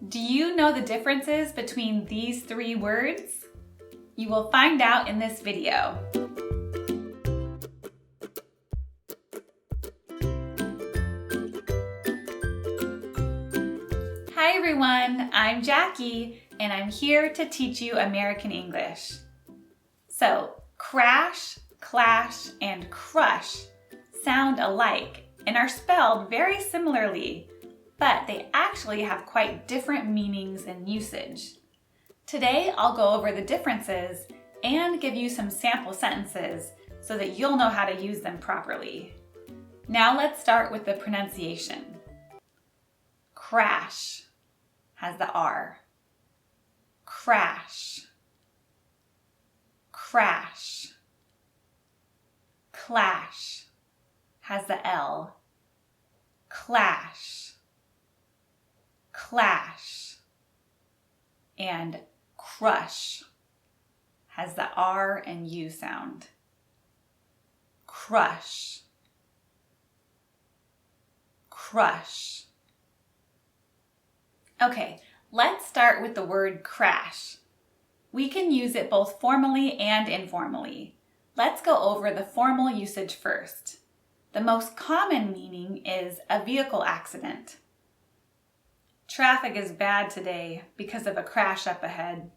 Do you know the differences between these three words? You will find out in this video. Hi everyone, I'm Jackie and I'm here to teach you American English. So, crash, clash, and crush sound alike and are spelled very similarly, but they actually have quite different meanings and usage. Today, I'll go over the differences and give you some sample sentences so that you'll know how to use them properly. Now let's start with the pronunciation. Crash has the R. Crash. Crash. Clash has the L. Clash. Clash. And crush has the R and U sound. Crush. Crush. Okay, let's start with the word crash. We can use it both formally and informally. Let's go over the formal usage first. The most common meaning is a vehicle accident. Traffic is bad today because of a crash up ahead.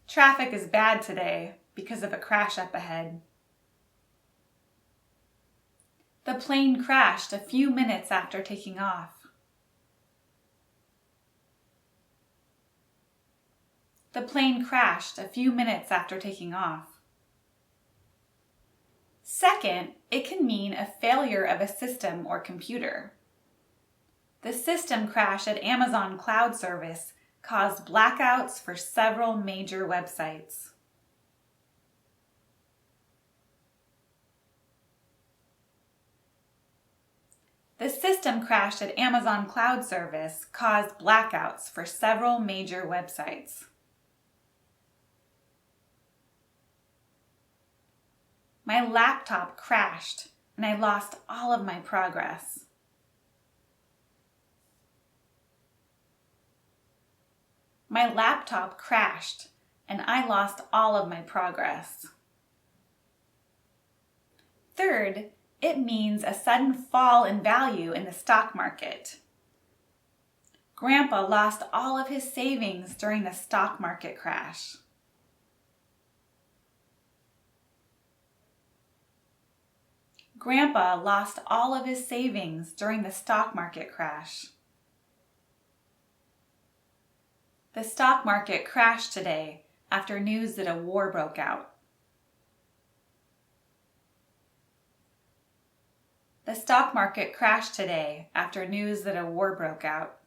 Traffic is bad today because of a crash up ahead. The plane crashed a few minutes after taking off. The plane crashed a few minutes after taking off. Second, it can mean a failure of a system or computer. The system crash at Amazon cloud service caused blackouts for several major websites. The system crash at Amazon cloud service caused blackouts for several major websites. My laptop crashed and I lost all of my progress. My laptop crashed and I lost all of my progress. Third, it means a sudden fall in value in the stock market. Grandpa lost all of his savings during the stock market crash. Grandpa lost all of his savings during the stock market crash. The stock market crashed today after news that a war broke out. The stock market crashed today after news that a war broke out.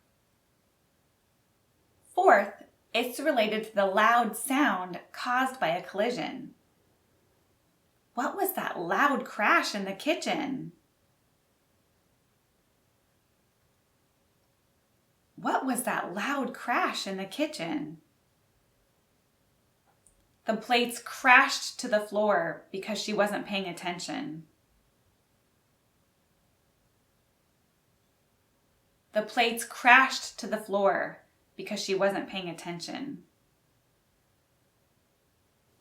Fourth, it's related to the loud sound caused by a collision. What was that loud crash in the kitchen? What was that loud crash in the kitchen? The plates crashed to the floor because she wasn't paying attention. The plates crashed to the floor because she wasn't paying attention.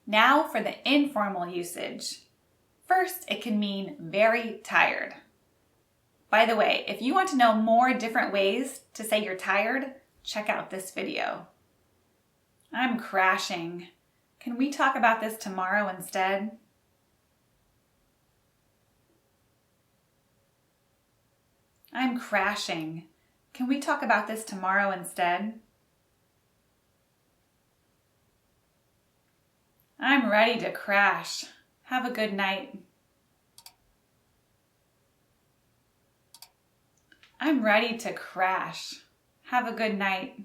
Now for the informal usage. First, it can mean very tired. By the way, if you want to know more different ways to say you're tired, check out this video. I'm crashing. Can we talk about this tomorrow instead? I'm crashing. Can we talk about this tomorrow instead? I'm ready to crash. Have a good night. I'm ready to crash. Have a good night.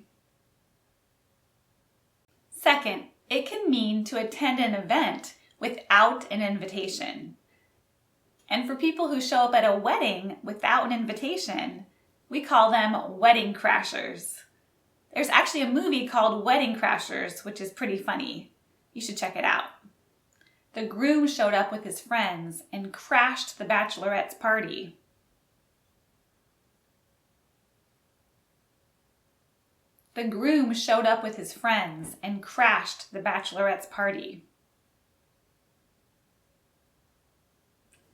Second, it can mean to attend an event without an invitation. And for people who show up at a wedding without an invitation, we call them wedding crashers. There's actually a movie called Wedding Crashers, which is pretty funny. You should check it out. The groom showed up with his friends and crashed the bachelorette's party. The groom showed up with his friends and crashed the bachelorette's party.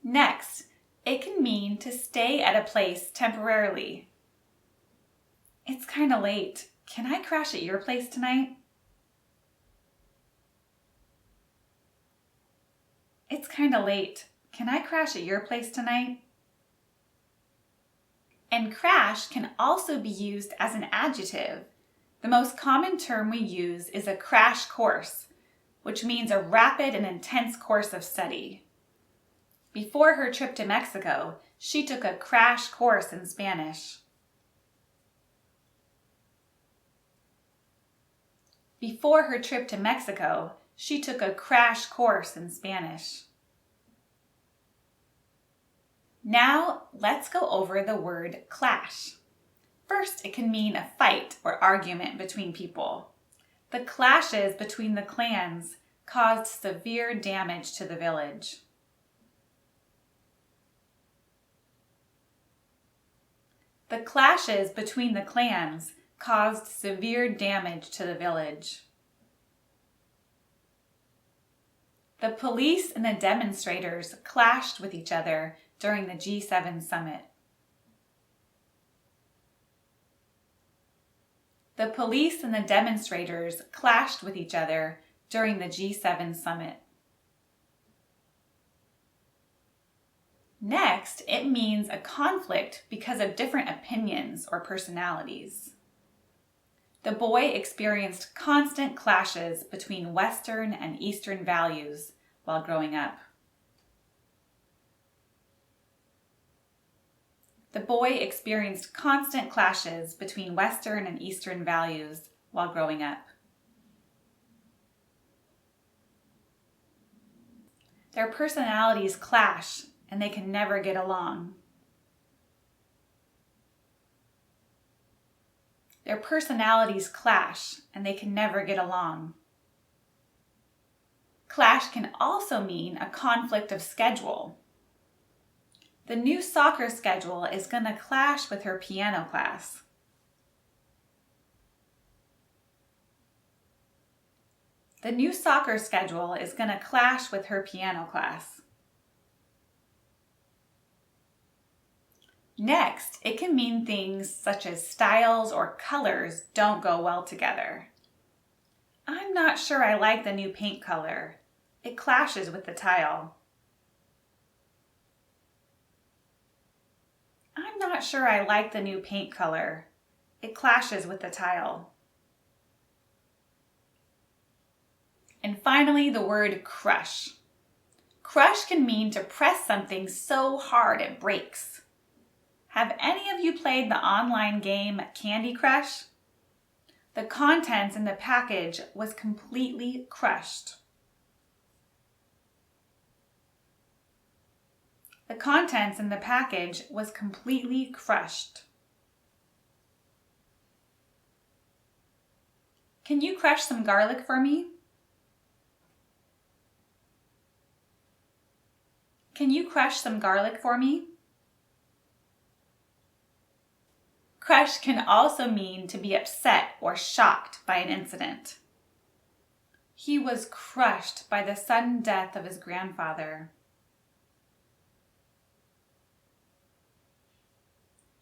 Next, it can mean to stay at a place temporarily. It's kind of late. Can I crash at your place tonight? It's kind of late. Can I crash at your place tonight? And crash can also be used as an adjective. The most common term we use is a crash course, which means a rapid and intense course of study. Before her trip to Mexico, she took a crash course in Spanish. Before her trip to Mexico, she took a crash course in Spanish. Now, let's go over the word clash. First, it can mean a fight or argument between people. The clashes between the clans caused severe damage to the village. The clashes between the clans caused severe damage to the village. The police and the demonstrators clashed with each other during the G7 summit. The police and the demonstrators clashed with each other during the G7 summit. Next, it means a conflict because of different opinions or personalities. The boy experienced constant clashes between Western and Eastern values while growing up. The boy experienced constant clashes between Western and Eastern values while growing up. Their personalities clash and they can never get along. Their personalities clash and they can never get along. Clash can also mean a conflict of schedule. The new soccer schedule is going to clash with her piano class. The new soccer schedule is going to clash with her piano class. Next, it can mean things such as styles or colors don't go well together. I'm not sure I like the new paint color. It clashes with the tile. I'm not sure I like the new paint color. It clashes with the tile. And finally, the word crush. Crush can mean to press something so hard it breaks. Have any of you played the online game Candy Crush? The contents in the package was completely crushed. The contents in the package was completely crushed. Can you crush some garlic for me? Can you crush some garlic for me? Crush can also mean to be upset or shocked by an incident. He was crushed by the sudden death of his grandfather.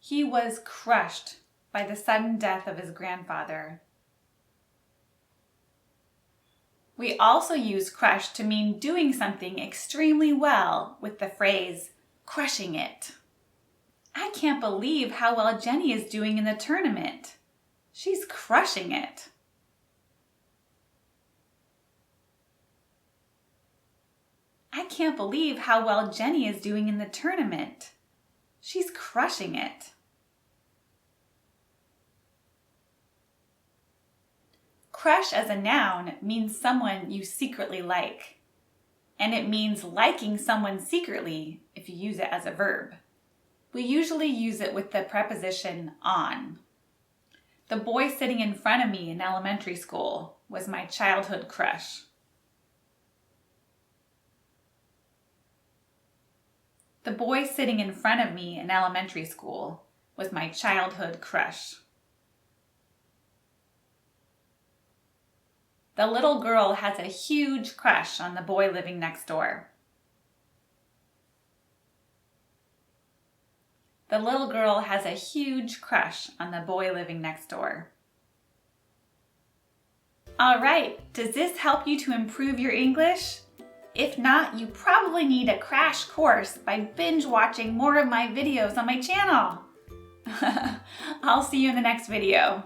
He was crushed by the sudden death of his grandfather. We also use crush to mean doing something extremely well with the phrase, crushing it. I can't believe how well Jenny is doing in the tournament. She's crushing it. I can't believe how well Jenny is doing in the tournament. She's crushing it. Crush as a noun means someone you secretly like. And it means liking someone secretly if you use it as a verb. We usually use it with the preposition on. The boy sitting in front of me in elementary school was my childhood crush. The boy sitting in front of me in elementary school was my childhood crush. The little girl has a huge crush on the boy living next door. The little girl has a huge crush on the boy living next door. All right, does this help you to improve your English? If not, you probably need a crash course by binge watching more of my videos on my channel. I'll see you in the next video.